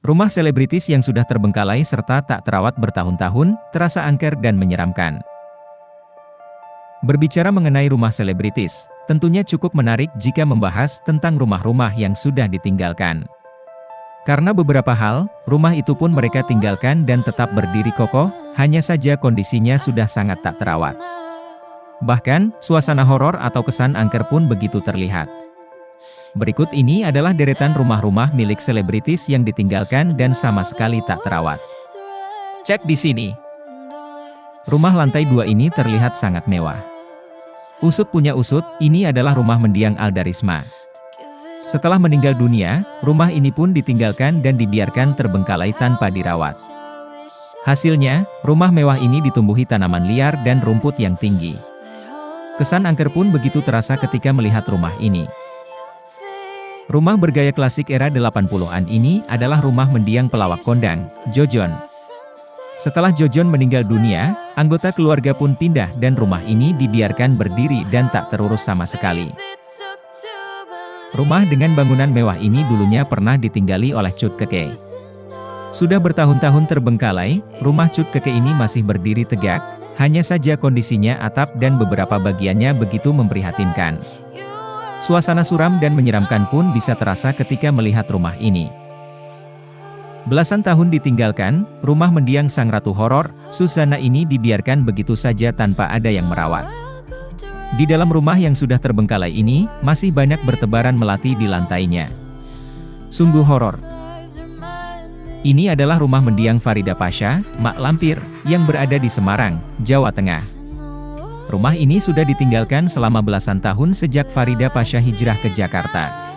Rumah selebritis yang sudah terbengkalai serta tak terawat bertahun-tahun, terasa angker dan menyeramkan. Berbicara mengenai rumah selebritis, tentunya cukup menarik jika membahas tentang rumah-rumah yang sudah ditinggalkan. Karena beberapa hal, rumah itu pun mereka tinggalkan dan tetap berdiri kokoh, hanya saja kondisinya sudah sangat tak terawat. Bahkan, suasana horor atau kesan angker pun begitu terlihat. Berikut ini adalah deretan rumah-rumah milik selebritis yang ditinggalkan dan sama sekali tak terawat. Cek di sini. Rumah lantai 2 ini terlihat sangat mewah. Usut punya usut, ini adalah rumah mendiang Alda Risma. Setelah meninggal dunia, rumah ini pun ditinggalkan dan dibiarkan terbengkalai tanpa dirawat. Hasilnya, rumah mewah ini ditumbuhi tanaman liar dan rumput yang tinggi. Kesan angker pun begitu terasa ketika melihat rumah ini. Rumah bergaya klasik era 80-an ini adalah rumah mendiang pelawak kondang, Jojon. Setelah Jojon meninggal dunia, anggota keluarga pun pindah dan rumah ini dibiarkan berdiri dan tak terurus sama sekali. Rumah dengan bangunan mewah ini dulunya pernah ditinggali oleh Cut Keke. Sudah bertahun-tahun terbengkalai, rumah Cut Keke ini masih berdiri tegak, hanya saja kondisinya atap dan beberapa bagiannya begitu memprihatinkan. Suasana suram dan menyeramkan pun bisa terasa ketika melihat rumah ini. Belasan tahun ditinggalkan, rumah mendiang sang ratu horor, Susana ini dibiarkan begitu saja tanpa ada yang merawat. Di dalam rumah yang sudah terbengkalai ini, masih banyak bertebaran melati di lantainya. Sungguh horor. Ini adalah rumah mendiang Farida Pasha, Mak Lampir, yang berada di Semarang, Jawa Tengah. Rumah ini sudah ditinggalkan selama belasan tahun sejak Farida Pasha hijrah ke Jakarta.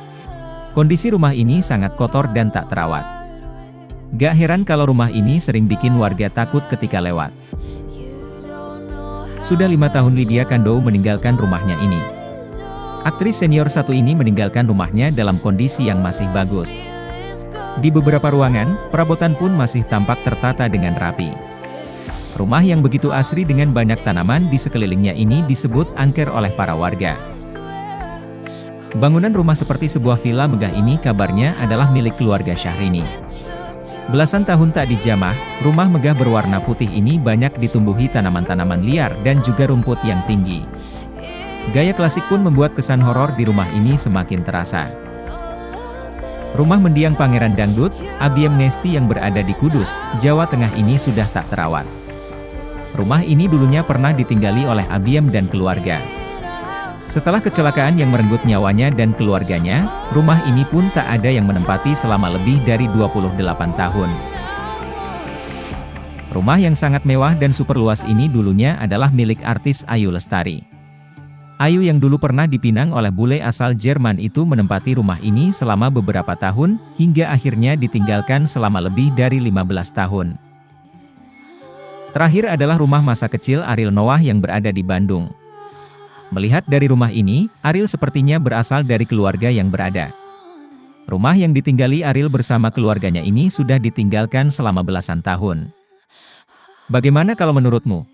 Kondisi rumah ini sangat kotor dan tak terawat. Gak heran kalau rumah ini sering bikin warga takut ketika lewat. Sudah 5 tahun Lydia Kandou meninggalkan rumahnya ini. Aktris senior satu ini meninggalkan rumahnya dalam kondisi yang masih bagus. Di beberapa ruangan, perabotan pun masih tampak tertata dengan rapi. Rumah yang begitu asri dengan banyak tanaman di sekelilingnya ini disebut angker oleh para warga. Bangunan rumah seperti sebuah villa megah ini kabarnya adalah milik keluarga Syahrini. Belasan tahun tak dijamah, rumah megah berwarna putih ini banyak ditumbuhi tanaman-tanaman liar dan juga rumput yang tinggi. Gaya klasik pun membuat kesan horor di rumah ini semakin terasa. Rumah mendiang Pangeran Dangdut, Abiem Nesti yang berada di Kudus, Jawa Tengah ini sudah tak terawat. Rumah ini dulunya pernah ditinggali oleh Abiem dan keluarga. Setelah kecelakaan yang merenggut nyawanya dan keluarganya, rumah ini pun tak ada yang menempati selama lebih dari 28 tahun. Rumah yang sangat mewah dan super luas ini dulunya adalah milik artis Ayu Lestari. Ayu yang dulu pernah dipinang oleh bule asal Jerman itu menempati rumah ini selama beberapa tahun, hingga akhirnya ditinggalkan selama lebih dari 15 tahun. Terakhir adalah rumah masa kecil Ariel Noah yang berada di Bandung. Melihat dari rumah ini, Ariel sepertinya berasal dari keluarga yang berada. Rumah yang ditinggali Ariel bersama keluarganya ini sudah ditinggalkan selama belasan tahun. Bagaimana kalau menurutmu?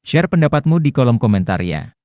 Share pendapatmu di kolom komentar ya.